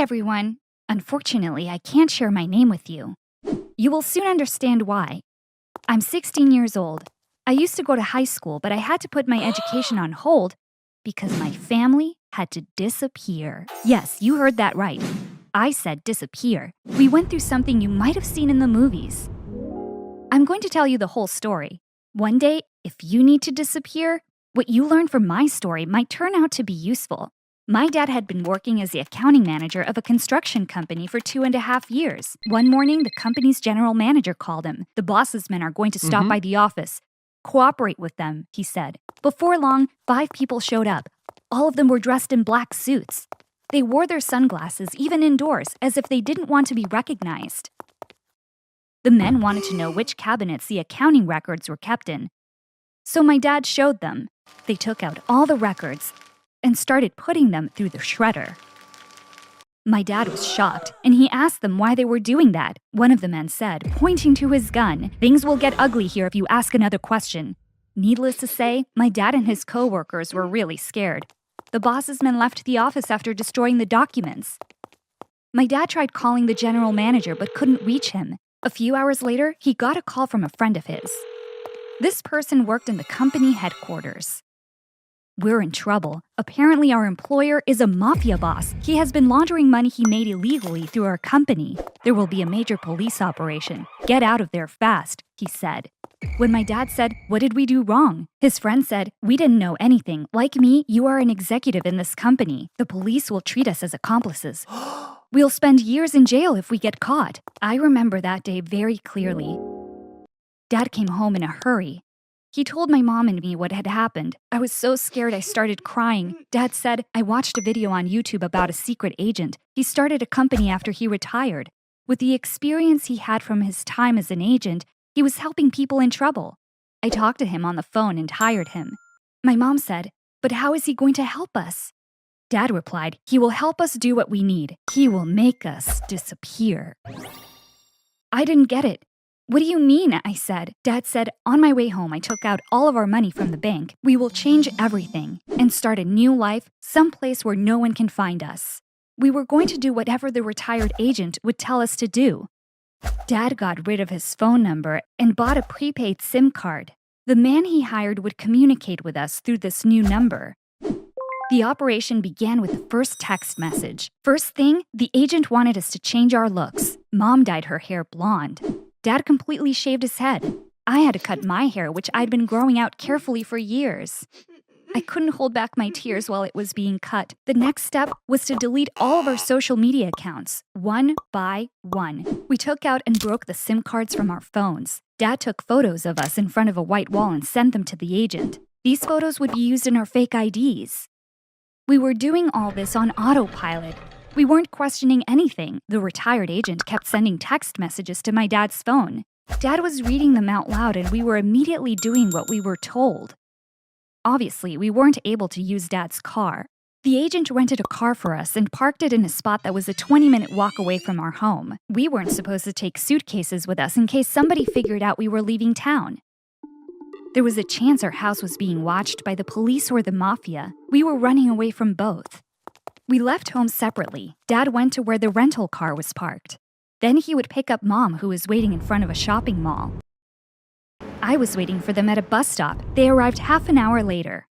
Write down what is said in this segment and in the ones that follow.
everyone. Unfortunately, I can't share my name with you. You will soon understand why. I'm 16 years old. I used to go to high school, but I had to put my education on hold because my family had to disappear. Yes, you heard that right. I said disappear. We went through something you might have seen in the movies. I'm going to tell you the whole story. One day, if you need to disappear, what you learned from my story might turn out to be useful. My dad had been working as the accounting manager of a construction company for 2.5 years. One morning, the company's general manager called him. The boss's men are going to stop by the office. Cooperate with them, he said. Before long, 5 people showed up. All of them were dressed in black suits. They wore their sunglasses even indoors, as if they didn't want to be recognized. The men wanted to know which cabinets the accounting records were kept in. So my dad showed them. They took out all the records and started putting them through the shredder. My dad was shocked, and he asked them why they were doing that. One of the men said, pointing to his gun, "Things will get ugly here if you ask another question." Needless to say, my dad and his co-workers were really scared. The boss's men left the office after destroying the documents. My dad tried calling the general manager but couldn't reach him. A few hours later, he got a call from a friend of his. This person worked in the company headquarters. We're in trouble. Apparently our employer is a mafia boss. He has been laundering money he made illegally through our company. There will be a major police operation. Get out of there fast, he said. When my dad said, "What did we do wrong?" his friend said, "We didn't know anything. Like me, you are an executive in this company. The police will treat us as accomplices. We'll spend years in jail if we get caught." I remember that day very clearly. Dad came home in a hurry. He told my mom and me what had happened. I was so scared I started crying. Dad said, "I watched a video on YouTube about a secret agent. He started a company after he retired. With the experience he had from his time as an agent, he was helping people in trouble. I talked to him on the phone and hired him." My mom said, "But how is he going to help us?" Dad replied, "He will help us do what we need. He will make us disappear." I didn't get it. "What do you mean?" I said. Dad said, "On my way home, I took out all of our money from the bank. We will change everything and start a new life, someplace where no one can find us. We were going to do whatever the retired agent would tell us to do." Dad got rid of his phone number and bought a prepaid SIM card. The man he hired would communicate with us through this new number. The operation began with the first text message. First thing, the agent wanted us to change our looks. Mom dyed her hair blonde. Dad completely shaved his head. I had to cut my hair, which I'd been growing out carefully for years. I couldn't hold back my tears while it was being cut. The next step was to delete all of our social media accounts, one by one. We took out and broke the SIM cards from our phones. Dad took photos of us in front of a white wall and sent them to the agent. These photos would be used in our fake IDs. We were doing all this on autopilot. We weren't questioning anything. The retired agent kept sending text messages to my dad's phone. Dad was reading them out loud, and we were immediately doing what we were told. Obviously, we weren't able to use Dad's car. The agent rented a car for us and parked it in a spot that was a 20-minute walk away from our home. We weren't supposed to take suitcases with us in case somebody figured out we were leaving town. There was a chance our house was being watched by the police or the mafia. We were running away from both. We left home separately. Dad went to where the rental car was parked. Then he would pick up Mom, who was waiting in front of a shopping mall. I was waiting for them at a bus stop. They arrived half an hour later.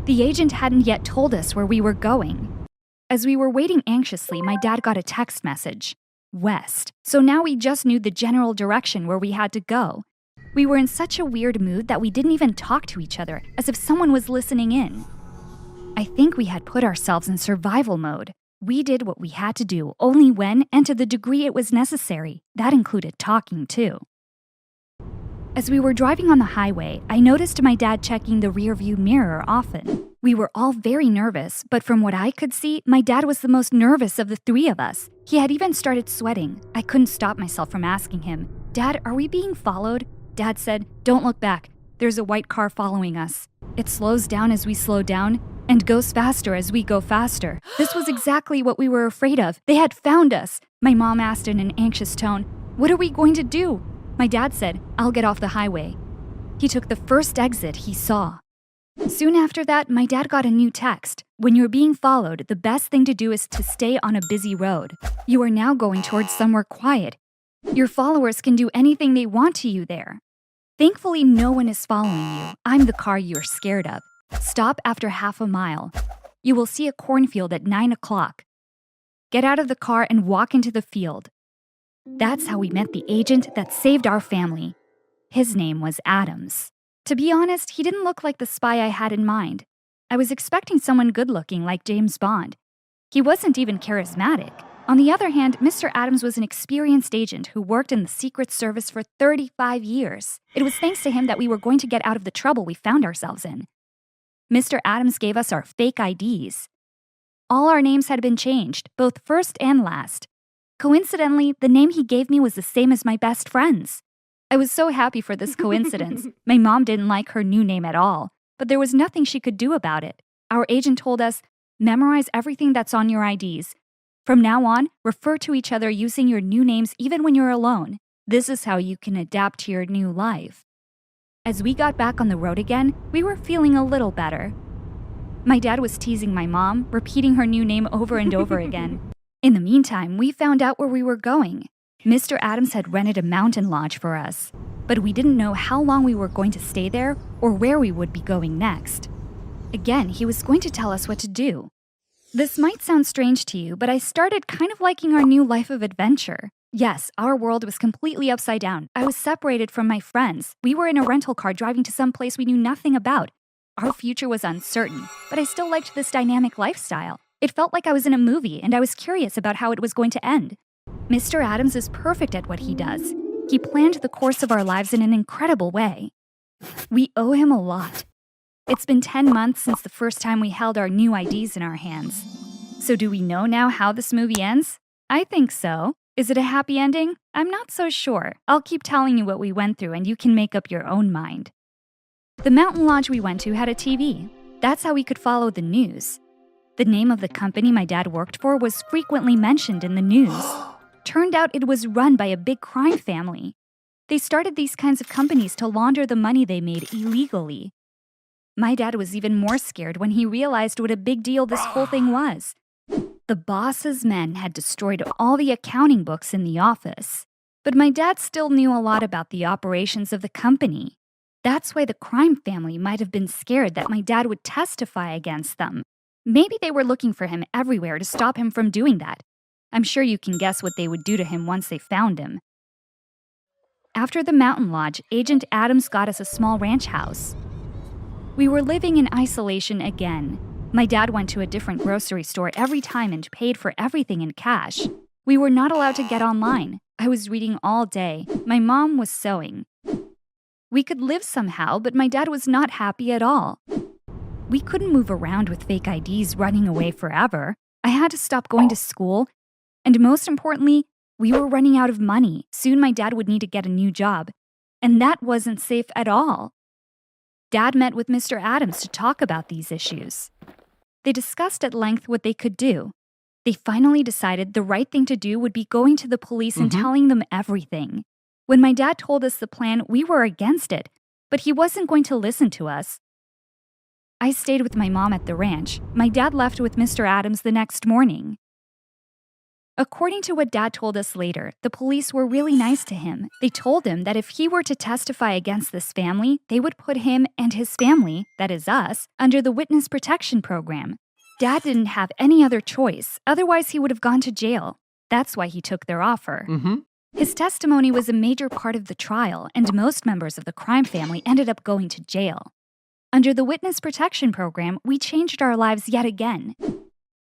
The agent hadn't yet told us where we were going. As we were waiting anxiously, my dad got a text message. West. So now we just knew the general direction where we had to go. We were in such a weird mood that we didn't even talk to each other, as if someone was listening in. I think we had put ourselves in survival mode. We did what we had to do only when and to the degree it was necessary. That included talking too. As we were driving on the highway, I noticed my dad checking the rearview mirror often. We were all very nervous, but from what I could see, my dad was the most nervous of the 3 of us. He had even started sweating. I couldn't stop myself from asking him, "Dad, are we being followed?" Dad said, "Don't look back. There's a white car following us. It slows down as we slow down and goes faster as we go faster." This was exactly what we were afraid of. They had found us. My mom asked in an anxious tone, "What are we going to do?" My dad said, "I'll get off the highway." He took the first exit he saw. Soon after that, my dad got a new text. When you're being followed, the best thing to do is to stay on a busy road. You are now going towards somewhere quiet. Your followers can do anything they want to you there. Thankfully, no one is following you. I'm the car you're scared of. Stop after half a mile. You will see a cornfield at 9 o'clock. Get out of the car and walk into the field. That's how we met the agent that saved our family. His name was Adams. To be honest, he didn't look like the spy I had in mind. I was expecting someone good-looking like James Bond. He wasn't even charismatic. On the other hand, Mr. Adams was an experienced agent who worked in the Secret Service for 35 years. It was thanks to him that we were going to get out of the trouble we found ourselves in. Mr. Adams gave us our fake IDs. All our names had been changed, both first and last. Coincidentally, the name he gave me was the same as my best friend's. I was so happy for this coincidence. My mom didn't like her new name at all, but there was nothing she could do about it. Our agent told us, memorize everything that's on your IDs. From now on, refer to each other using your new names even when you're alone. This is how you can adapt to your new life. As we got back on the road again, we were feeling a little better. My dad was teasing my mom, repeating her new name over and over again. In the meantime, we found out where we were going. Mr. Adams had rented a mountain lodge for us, but we didn't know how long we were going to stay there or where we would be going next. Again, he was going to tell us what to do. This might sound strange to you, but I started kind of liking our new life of adventure. Yes, our world was completely upside down. I was separated from my friends. We were in a rental car driving to some place we knew nothing about. Our future was uncertain, but I still liked this dynamic lifestyle. It felt like I was in a movie, and I was curious about how it was going to end. Mr. Adams is perfect at what he does. He planned the course of our lives in an incredible way. We owe him a lot. It's been 10 months since the first time we held our new IDs in our hands. So do we know now how this movie ends? I think so. Is it a happy ending? I'm not so sure. I'll keep telling you what we went through and you can make up your own mind. The mountain lodge we went to had a TV. That's how we could follow the news. The name of the company my dad worked for was frequently mentioned in the news. Turned out it was run by a big crime family. They started these kinds of companies to launder the money they made illegally. My dad was even more scared when he realized what a big deal this whole thing was. The boss's men had destroyed all the accounting books in the office. But my dad still knew a lot about the operations of the company. That's why the crime family might have been scared that my dad would testify against them. Maybe they were looking for him everywhere to stop him from doing that. I'm sure you can guess what they would do to him once they found him. After the mountain lodge, Agent Adams got us a small ranch house. We were living in isolation again. My dad went to a different grocery store every time and paid for everything in cash. We were not allowed to get online. I was reading all day. My mom was sewing. We could live somehow, but my dad was not happy at all. We couldn't move around with fake IDs running away forever. I had to stop going to school. And most importantly, we were running out of money. Soon my dad would need to get a new job. And that wasn't safe at all. Dad met with Mr. Adams to talk about these issues. They discussed at length what they could do. They finally decided the right thing to do would be going to the police and telling them everything. When my dad told us the plan, we were against it, but he wasn't going to listen to us. I stayed with my mom at the ranch. My dad left with Mr. Adams the next morning. According to what Dad told us later, the police were really nice to him. They told him that if he were to testify against this family, they would put him and his family, that is us, under the witness protection program. Dad didn't have any other choice, otherwise he would have gone to jail. That's why he took their offer. His testimony was a major part of the trial, and most members of the crime family ended up going to jail. Under the witness protection program, we changed our lives yet again.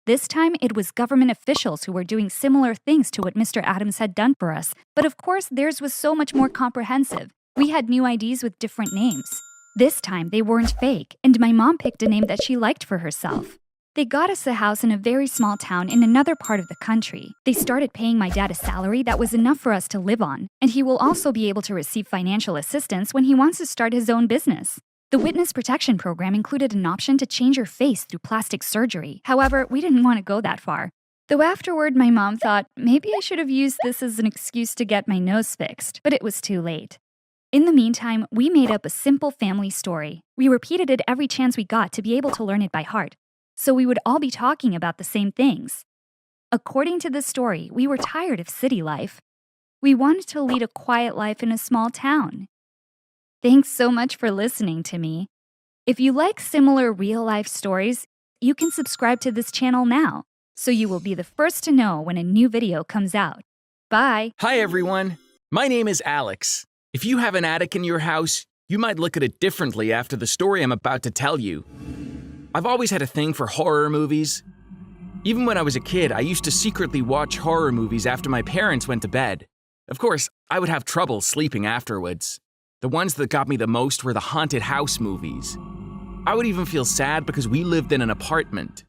This time, it was government officials who were doing similar things to what Mr. Adams had done for us. But of course, theirs was so much more comprehensive. We had new IDs with different names. This time, they weren't fake, and my mom picked a name that she liked for herself. They got us a house in a very small town in another part of the country. They started paying my dad a salary that was enough for us to live on, and he will also be able to receive financial assistance when he wants to start his own business. The witness protection program included an option to change your face through plastic surgery. However, we didn't want to go that far. Though afterward, my mom thought maybe I should have used this as an excuse to get my nose fixed, but it was too late. In the meantime, we made up a simple family story. We repeated it every chance we got to be able to learn it by heart. so we would all be talking about the same things. According to the story, we were tired of city life. We wanted to lead a quiet life in a small town. Thanks so much for listening to me. If you like similar real-life stories, you can subscribe to this channel now, so you will be the first to know when a new video comes out. Bye! Hi everyone, my name is Alex. If you have an attic in your house, you might look at it differently after the story I'm about to tell you. I've always had a thing for horror movies. Even when I was a kid, I used to secretly watch horror movies after my parents went to bed. Of course, I would have trouble sleeping afterwards. The ones that got me the most were the haunted house movies. I would even feel sad because we lived in an apartment.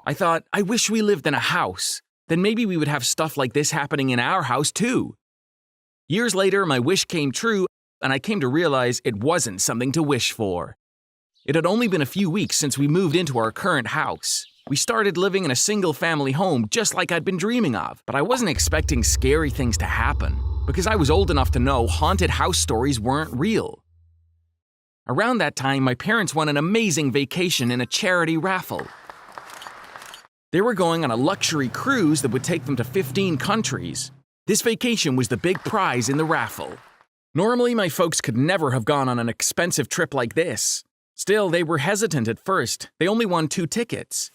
I thought, I wish we lived in a house. Then maybe we would have stuff like this happening in our house too. Years later, my wish came true, and I came to realize it wasn't something to wish for. It had only been a few weeks since we moved into our current house. We started living in a single-family home just like I'd been dreaming of, but I wasn't expecting scary things to happen, because I was old enough to know haunted house stories weren't real. Around that time, my parents won an amazing vacation in a charity raffle. They were going on a luxury cruise that would take them to 15 countries. This vacation was the big prize in the raffle. Normally, my folks could never have gone on an expensive trip like this. Still, they were hesitant at first. They only won 2 tickets.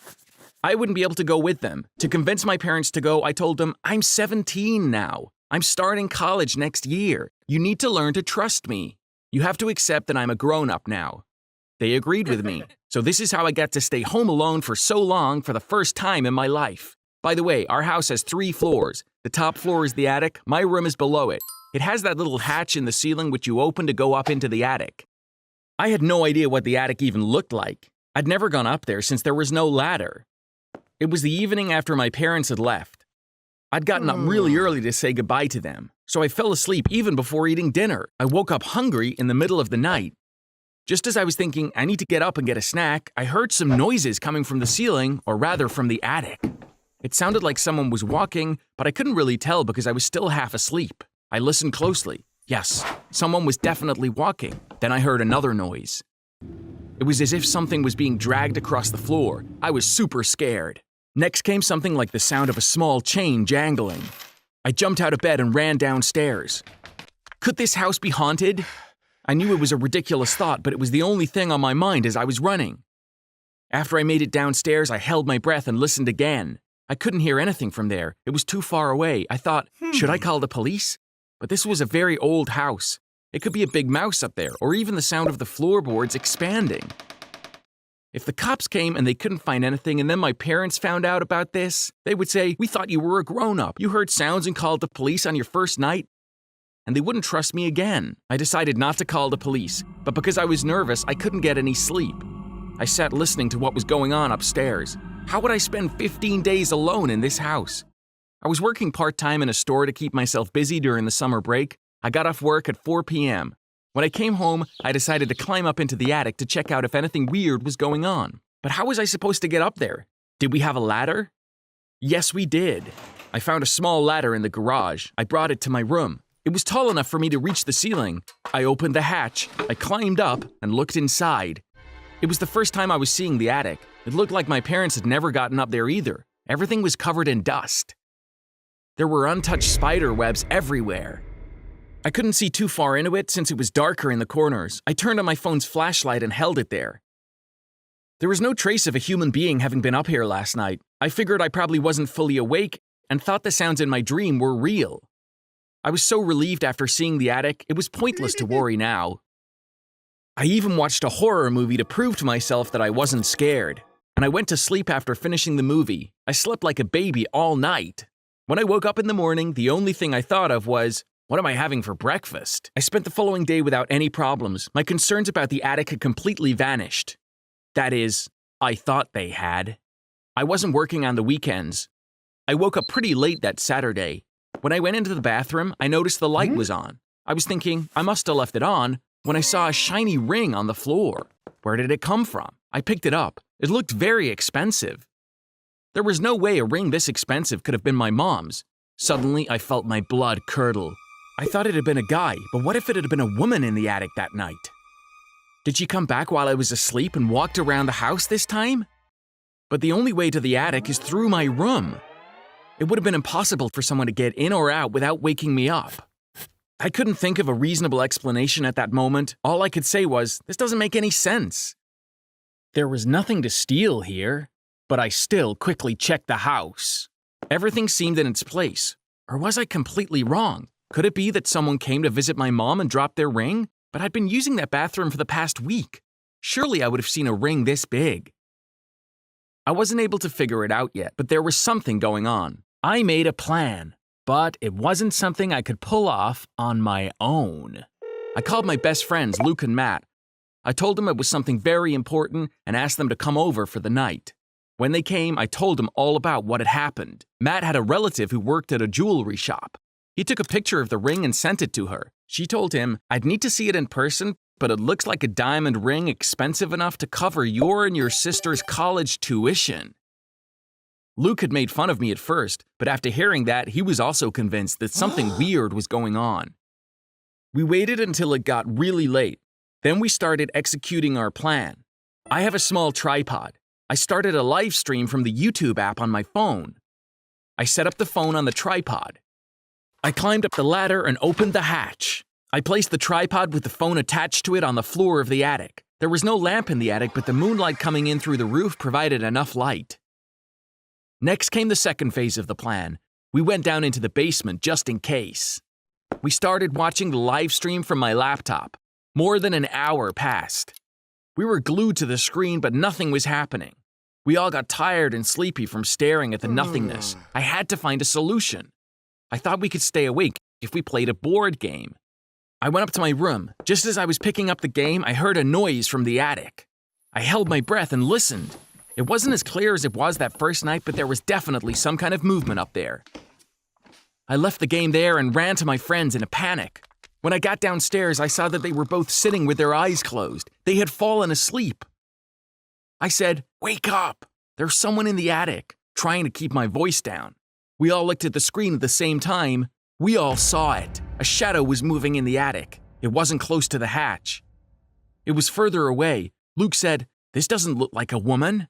I wouldn't be able to go with them. To convince my parents to go, I told them, I'm 17 now. I'm starting college next year. You need to learn to trust me. You have to accept that I'm a grown-up now. They agreed with me. So this is how I got to stay home alone for so long for the first time in my life. By the way, our house has 3 floors. The top floor is the attic. My room is below it. It has that little hatch in the ceiling which you open to go up into the attic. I had no idea what the attic even looked like. I'd never gone up there since there was no ladder. It was the evening after my parents had left. I'd gotten up really early to say goodbye to them, so I fell asleep even before eating dinner. I woke up hungry in the middle of the night. Just as I was thinking, I need to get up and get a snack, I heard some noises coming from the ceiling, or rather from the attic. It sounded like someone was walking, but I couldn't really tell because I was still half asleep. I listened closely. Yes, someone was definitely walking. Then I heard another noise. It was as if something was being dragged across the floor. I was super scared. Next came something like the sound of a small chain jangling. I jumped out of bed and ran downstairs. Could this house be haunted? I knew it was a ridiculous thought, but it was the only thing on my mind as I was running. After I made it downstairs, I held my breath and listened again. I couldn't hear anything from there. It was too far away. I thought, should I call the police? But this was a very old house. It could be a big mouse up there, or even the sound of the floorboards expanding. If the cops came and they couldn't find anything and then my parents found out about this, they would say, we thought you were a grown-up. You heard sounds and called the police on your first night? And they wouldn't trust me again. I decided not to call the police, but because I was nervous, I couldn't get any sleep. I sat listening to what was going on upstairs. How would I spend 15 days alone in this house? I was working part-time in a store to keep myself busy during the summer break. I got off work at 4 p.m. When I came home, I decided to climb up into the attic to check out if anything weird was going on. But how was I supposed to get up there? Did we have a ladder? Yes, we did. I found a small ladder in the garage. I brought it to my room. It was tall enough for me to reach the ceiling. I opened the hatch. I climbed up and looked inside. It was the first time I was seeing the attic. It looked like my parents had never gotten up there either. Everything was covered in dust. There were untouched spider webs everywhere. I couldn't see too far into it since it was darker in the corners. I turned on my phone's flashlight and held it there. There was no trace of a human being having been up here last night. I figured I probably wasn't fully awake and thought the sounds in my dream were real. I was so relieved after seeing the attic, it was pointless to worry now. I even watched a horror movie to prove to myself that I wasn't scared. And I went to sleep after finishing the movie. I slept like a baby all night. When I woke up in the morning, the only thing I thought of was, what am I having for breakfast? I spent the following day without any problems. My concerns about the attic had completely vanished. That is, I thought they had. I wasn't working on the weekends. I woke up pretty late that Saturday. When I went into the bathroom, I noticed the light was on. I was thinking, I must have left it on, when I saw a shiny ring on the floor. Where did it come from? I picked it up. It looked very expensive. There was no way a ring this expensive could have been my mom's. Suddenly, I felt my blood curdle. I thought it had been a guy, but what if it had been a woman in the attic that night? Did she come back while I was asleep and walked around the house this time? but the only way to the attic is through my room. It would have been impossible for someone to get in or out without waking me up. I couldn't think of a reasonable explanation at that moment. All I could say was, this doesn't make any sense. There was nothing to steal here, but I still quickly checked the house. Everything seemed in its place. Or was I completely wrong? Could it be that someone came to visit my mom and dropped their ring? But I'd been using that bathroom for the past week. Surely I would have seen a ring this big. I wasn't able to figure it out yet, but there was something going on. I made a plan, but it wasn't something I could pull off on my own. I called my best friends, Luke and Matt. I told them it was something very important and asked them to come over for the night. When they came, I told them all about what had happened. Matt had a relative who worked at a jewelry shop. He took a picture of the ring and sent it to her. She told him, I'd need to see it in person, but it looks like a diamond ring expensive enough to cover your and your sister's college tuition. Luke had made fun of me at first, but after hearing that, he was also convinced that something weird was going on. We waited until it got really late. Then we started executing our plan. I have a small tripod. I started a live stream from the YouTube app on my phone. I set up the phone on the tripod. I climbed up the ladder and opened the hatch. I placed the tripod with the phone attached to it on the floor of the attic. There was no lamp in the attic, but the moonlight coming in through the roof provided enough light. Next came the second phase of the plan. We went down into the basement just in case. We started watching the live stream from my laptop. More than an hour passed. We were glued to the screen, but nothing was happening. We all got tired and sleepy from staring at the nothingness. I had to find a solution. I thought we could stay awake if we played a board game. I went up to my room. Just as I was picking up the game, I heard a noise from the attic. I held my breath and listened. It wasn't as clear as it was that first night, but there was definitely some kind of movement up there. I left the game there and ran to my friends in a panic. When I got downstairs, I saw that they were both sitting with their eyes closed. They had fallen asleep. I said, "Wake up! There's someone in the attic," trying to keep my voice down. We all looked at the screen at the same time. We all saw it. A shadow was moving in the attic. It wasn't close to the hatch. It was further away. Luke said, "This doesn't look like a woman."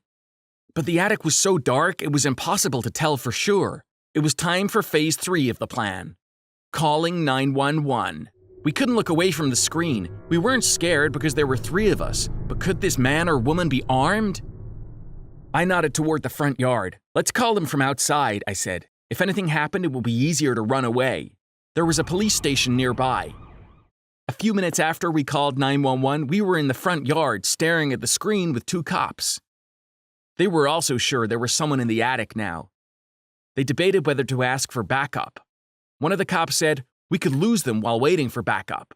But the attic was so dark, it was impossible to tell for sure. It was time for phase 3 of the plan. Calling 911. We couldn't look away from the screen. We weren't scared because there were 3 of us, but could this man or woman be armed? I nodded toward the front yard. "Let's call them from outside," I said. "If anything happened, it will be easier to run away." There was a police station nearby. A few minutes after we called 911, we were in the front yard staring at the screen with 2 cops. They were also sure there was someone in the attic now. They debated whether to ask for backup. One of the cops said, we could lose them while waiting for backup.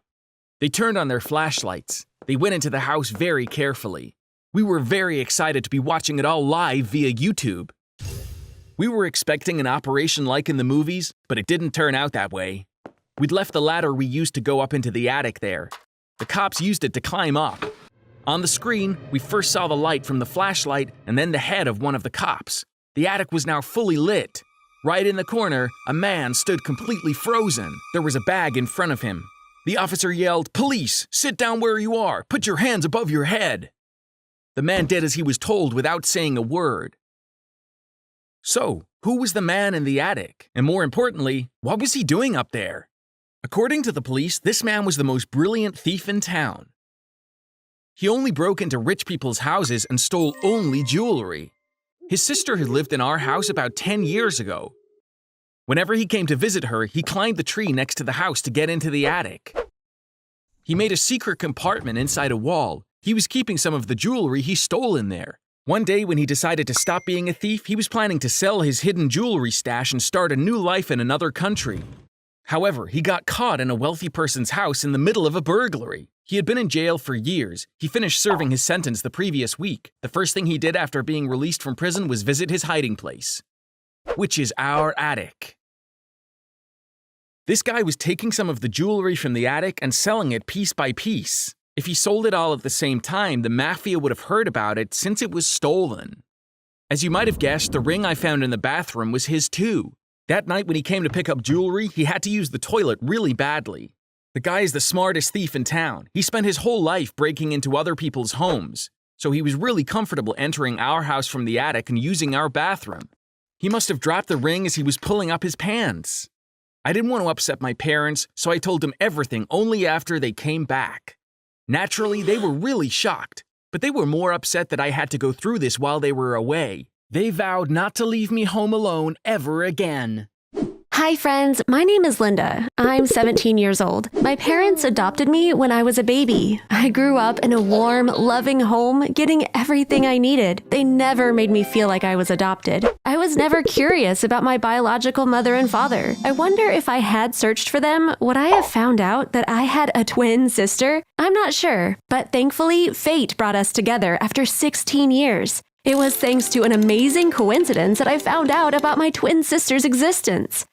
They turned on their flashlights. They went into the house very carefully. We were very excited to be watching it all live via YouTube. We were expecting an operation like in the movies, but it didn't turn out that way. We'd left the ladder we used to go up into the attic there. The cops used it to climb up. On the screen, we first saw the light from the flashlight and then the head of one of the cops. The attic was now fully lit. Right in the corner, a man stood completely frozen. There was a bag in front of him. The officer yelled, "Police, sit down where you are. Put your hands above your head." The man did as he was told without saying a word. So, who was the man in the attic? And more importantly, what was he doing up there? According to the police, this man was the most brilliant thief in town. He only broke into rich people's houses and stole only jewelry. His sister had lived in our house about 10 years ago. Whenever he came to visit her, he climbed the tree next to the house to get into the attic. He made a secret compartment inside a wall. He was keeping some of the jewelry he stole in there. One day when he decided to stop being a thief, he was planning to sell his hidden jewelry stash and start a new life in another country. However, he got caught in a wealthy person's house in the middle of a burglary. He had been in jail for years. He finished serving his sentence the previous week. The first thing he did after being released from prison was visit his hiding place, which is our attic. This guy was taking some of the jewelry from the attic and selling it piece by piece. If he sold it all at the same time, the mafia would have heard about it since it was stolen. As you might have guessed, the ring I found in the bathroom was his too. That night when he came to pick up jewelry, he had to use the toilet really badly. The guy is the smartest thief in town. He spent his whole life breaking into other people's homes. so he was really comfortable entering our house from the attic and using our bathroom. He must have dropped the ring as he was pulling up his pants. I didn't want to upset my parents, so I told them everything only after they came back. Naturally, they were really shocked, but they were more upset that I had to go through this while they were away. They vowed not to leave me home alone ever again. Hi friends, my name is Linda. I'm 17 years old. My parents adopted me when I was a baby. I grew up in a warm, loving home, getting everything I needed. They never made me feel like I was adopted. I was never curious about my biological mother and father. I wonder if I had searched for them, would I have found out that I had a twin sister? I'm not sure, but thankfully, fate brought us together after 16 years. It was thanks to an amazing coincidence that I found out about my twin sister's existence.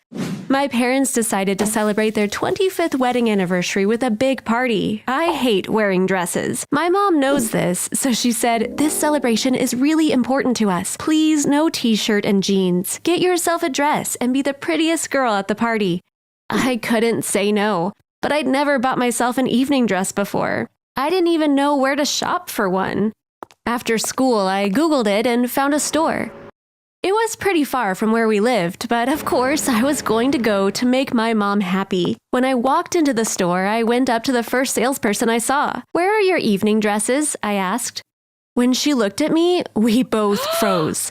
My parents decided to celebrate their 25th wedding anniversary with a big party. I hate wearing dresses. My mom knows this, so she said, "This celebration is really important to us. Please, no t-shirt and jeans. Get yourself a dress and be the prettiest girl at the party." I couldn't say no, but I'd never bought myself an evening dress before. I didn't even know where to shop for one. After school, I Googled it and found a store. It was pretty far from where we lived, but of course, I was going to go to make my mom happy. When I walked into the store, I went up to the first salesperson I saw. "Where are your evening dresses?" I asked. When she looked at me, we both froze.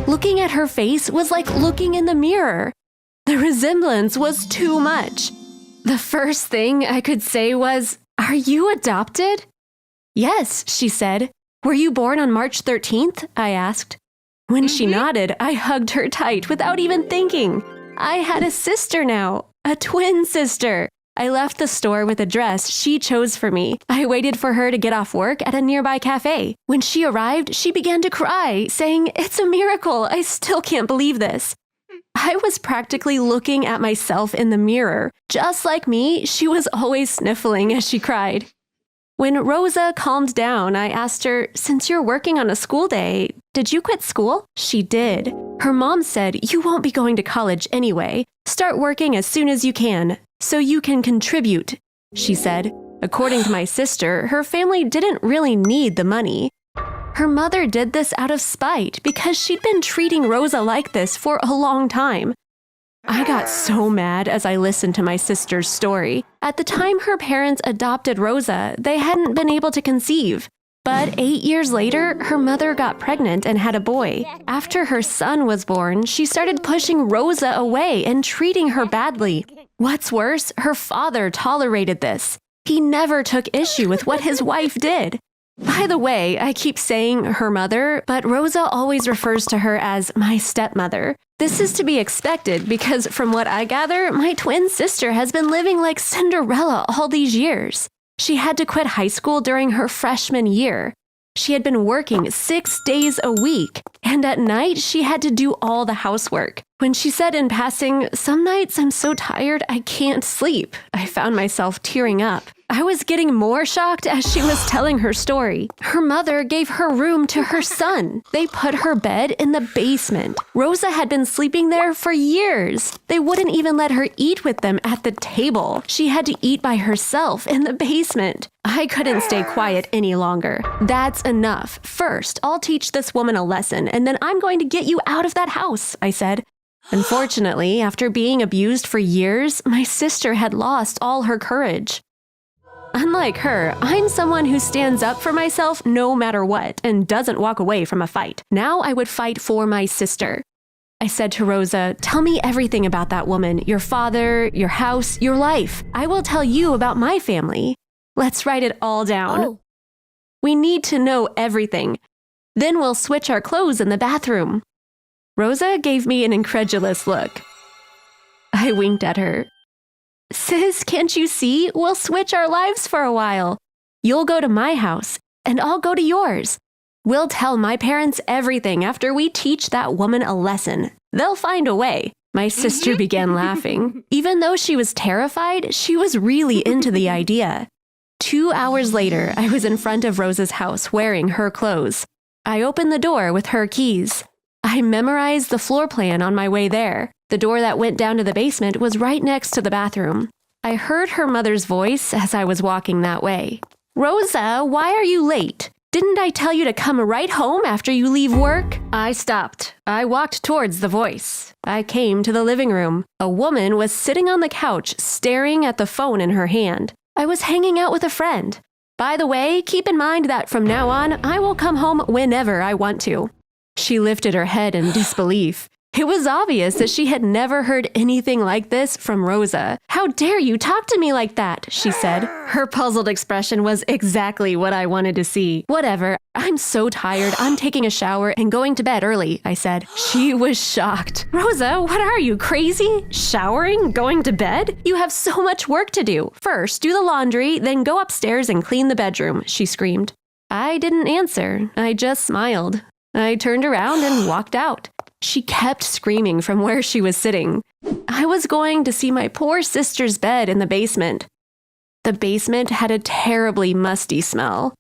Looking at her face was like looking in the mirror. The resemblance was too much. The first thing I could say was, "Are you adopted?" "Yes," she said. "Were you born on March 13th? I asked. When she nodded, I hugged her tight without even thinking. I had a sister now, a twin sister. I left the store with a dress she chose for me. I waited for her to get off work at a nearby cafe. When she arrived, she began to cry, saying, "It's a miracle. I still can't believe this." I was practically looking at myself in the mirror. Just like me, she was always sniffling as she cried. When Rosa calmed down, I asked her, "Since you're working on a school day, did you quit school?" She did. Her mom said, "You won't be going to college anyway. Start working as soon as you can, so you can contribute," she said. According to my sister, her family didn't really need the money. Her mother did this out of spite because she'd been treating Rosa like this for a long time. I got so mad as I listened to my sister's story. At the time her parents adopted Rosa, they hadn't been able to conceive. But 8 years later, her mother got pregnant and had a boy. After her son was born, she started pushing Rosa away and treating her badly. What's worse, her father tolerated this. He never took issue with what his wife did. By the way, I keep saying her mother, but Rosa always refers to her as my stepmother. This is to be expected because from what I gather, my twin sister has been living like Cinderella all these years. She had to quit high school during her freshman year. She had been working 6 days a week, and at night she had to do all the housework. When she said in passing, "Some nights I'm so tired I can't sleep," I found myself tearing up. I was getting more shocked as she was telling her story. Her mother gave her room to her son. They put her bed in the basement. Rosa had been sleeping there for years. They wouldn't even let her eat with them at the table. She had to eat by herself in the basement. I couldn't stay quiet any longer. "That's enough. First, I'll teach this woman a lesson, and then I'm going to get you out of that house," I said. Unfortunately, after being abused for years, my sister had lost all her courage. Unlike her, I'm someone who stands up for myself no matter what and doesn't walk away from a fight. Now I would fight for my sister. I said to Rosa, "Tell me everything about that woman, your father, your house, your life. I will tell you about my family. Let's write it all down. We need to know everything. Then we'll switch our clothes in the bathroom." Rosa gave me an incredulous look. I winked at her. "Sis, can't you see? We'll switch our lives for a while. You'll go to my house, and I'll go to yours. We'll tell my parents everything after we teach that woman a lesson. They'll find a way." My sister began laughing. Even though she was terrified, she was really into the idea. 2 hours later, I was in front of Rosa's house wearing her clothes. I opened the door with her keys. I memorized the floor plan on my way there. The door that went down to the basement was right next to the bathroom. I heard her mother's voice as I was walking that way. Rosa, why are you late? Didn't I tell you to come right home after you leave work? I stopped. I walked towards the voice. I came to the living room. A woman was sitting on the couch, staring at the phone in her hand. I was hanging out with a friend. By the way, keep in mind that from now on, I will come home whenever I want to. She lifted her head in disbelief. It was obvious that she had never heard anything like this from Rosa. How dare you talk to me like that, she said. Her puzzled expression was exactly what I wanted to see. Whatever, I'm so tired, I'm taking a shower and going to bed early, I said. She was shocked. Rosa, what are you, crazy? Showering? Going to bed? You have so much work to do. First, do the laundry, then go upstairs and clean the bedroom, she screamed. I didn't answer. I just smiled. I turned around and walked out. She kept screaming from where she was sitting. I was going to see my poor sister's bed in the basement. The basement had a terribly musty smell.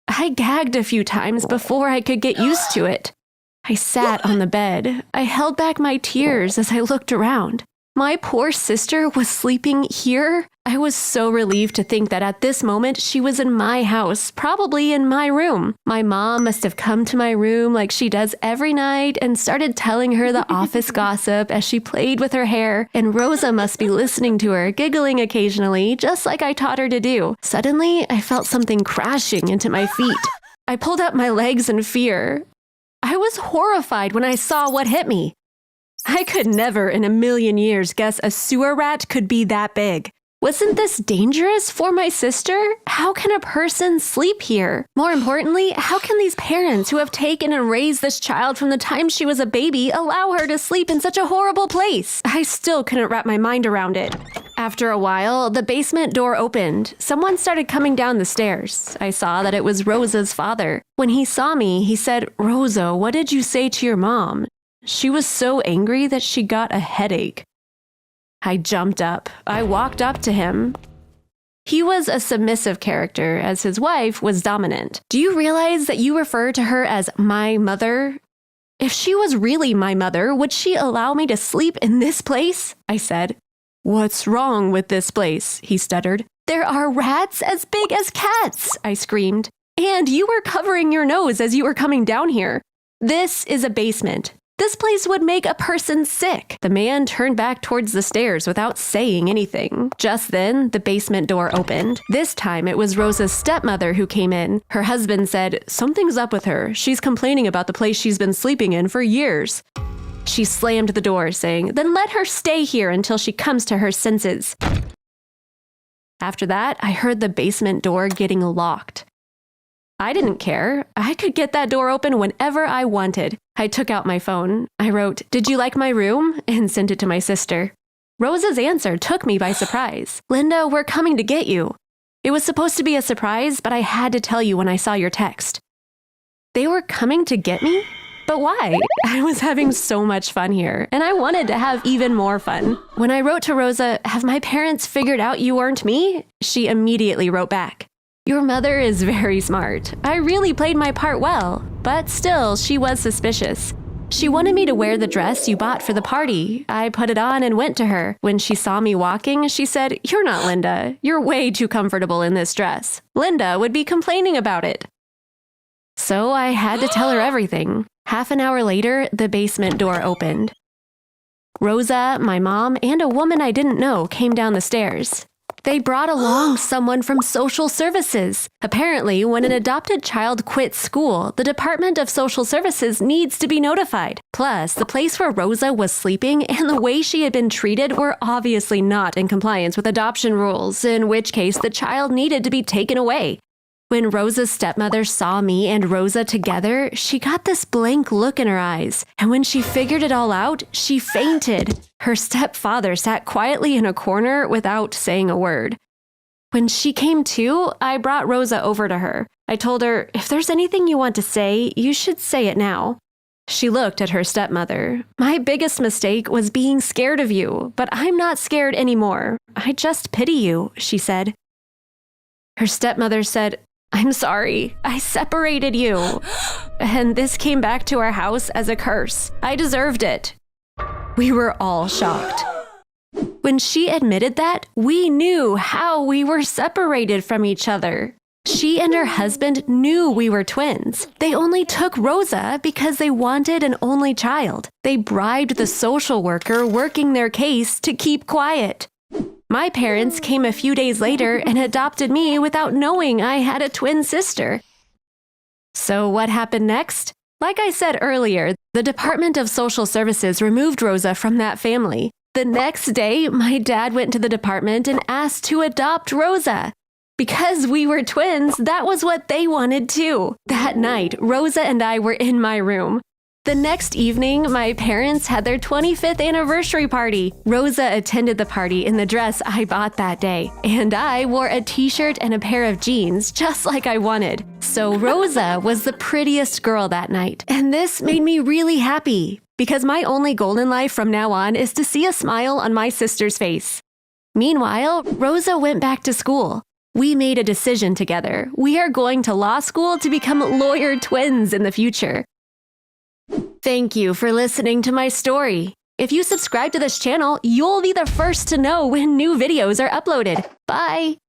I gagged a few times before I could get used to it. I sat on the bed. I held back my tears as I looked around. My poor sister was sleeping here. I was so relieved to think that at this moment she was in my house, probably in my room. My mom must have come to my room like she does every night and started telling her the office gossip as she played with her hair, and Rosa must be listening to her, giggling occasionally, just like I taught her to do. Suddenly, I felt something crashing into my feet. I pulled up my legs in fear. I was horrified when I saw what hit me. I could never in a million years guess a sewer rat could be that big. Wasn't this dangerous for my sister? How can a person sleep here? More importantly, how can these parents who have taken and raised this child from the time she was a baby allow her to sleep in such a horrible place? I still couldn't wrap my mind around it. After a while, the basement door opened. Someone started coming down the stairs. I saw that it was Rosa's father. When he saw me, he said, "Rosa, what did you say to your mom?" She was so angry that she got a headache. I jumped up. I walked up to him. He was a submissive character, as his wife was dominant. Do you realize that you refer to her as my mother? If she was really my mother, would she allow me to sleep in this place? I said. What's wrong with this place? He stuttered. There are rats as big as cats, I screamed. And you were covering your nose as you were coming down here. This is a basement. This place would make a person sick. The man turned back towards the stairs without saying anything. Just then, the basement door opened. This time, it was Rosa's stepmother who came in. Her husband said, "Something's up with her. She's complaining about the place she's been sleeping in for years." She slammed the door, saying, "Then let her stay here until she comes to her senses." After that, I heard the basement door getting locked. I didn't care. I could get that door open whenever I wanted. I took out my phone. I wrote, "Did you like my room?" and sent it to my sister. Rosa's answer took me by surprise. "Linda, we're coming to get you." It was supposed to be a surprise, but I had to tell you when I saw your text. They were coming to get me? But why? I was having so much fun here, and I wanted to have even more fun. When I wrote to Rosa, "Have my parents figured out you weren't me?" she immediately wrote back, "Your mother is very smart. I really played my part well, but still, she was suspicious. She wanted me to wear the dress you bought for the party. I put it on and went to her. When she saw me walking, she said, 'You're not Linda. You're way too comfortable in this dress. Linda would be complaining about it.' So I had to tell her everything. Half an hour later, the basement door opened. Rosa, my mom, and a woman I didn't know came down the stairs. They brought along someone from social services. Apparently, when an adopted child quits school, the Department of Social Services needs to be notified. Plus, the place where Rosa was sleeping and the way she had been treated were obviously not in compliance with adoption rules, in which case the child needed to be taken away. When Rosa's stepmother saw me and Rosa together, she got this blank look in her eyes, and when she figured it all out, she fainted. Her stepfather sat quietly in a corner without saying a word. When she came to, I brought Rosa over to her. I told her, "If there's anything you want to say, you should say it now." She looked at her stepmother. "My biggest mistake was being scared of you, but I'm not scared anymore. I just pity you," she said. Her stepmother said, "I'm sorry. I separated you. And this came back to our house as a curse. I deserved it." We were all shocked. When she admitted that, we knew how we were separated from each other. She and her husband knew we were twins. They only took Rosa because they wanted an only child. They bribed the social worker working their case to keep quiet. My parents came a few days later and adopted me without knowing I had a twin sister. So what happened next? Like I said earlier, the Department of Social Services removed Rosa from that family. The next day, my dad went to the department and asked to adopt Rosa. Because we were twins, that was what they wanted too. That night, Rosa and I were in my room. The next evening, my parents had their 25th anniversary party. Rosa attended the party in the dress I bought that day, and I wore a t-shirt and a pair of jeans just like I wanted. So Rosa was the prettiest girl that night, and this made me really happy because my only goal in life from now on is to see a smile on my sister's face. Meanwhile, Rosa went back to school. We made a decision together. We are going to law school to become lawyer twins in the future. Thank you for listening to my story. If you subscribe to this channel, you'll be the first to know when new videos are uploaded. Bye!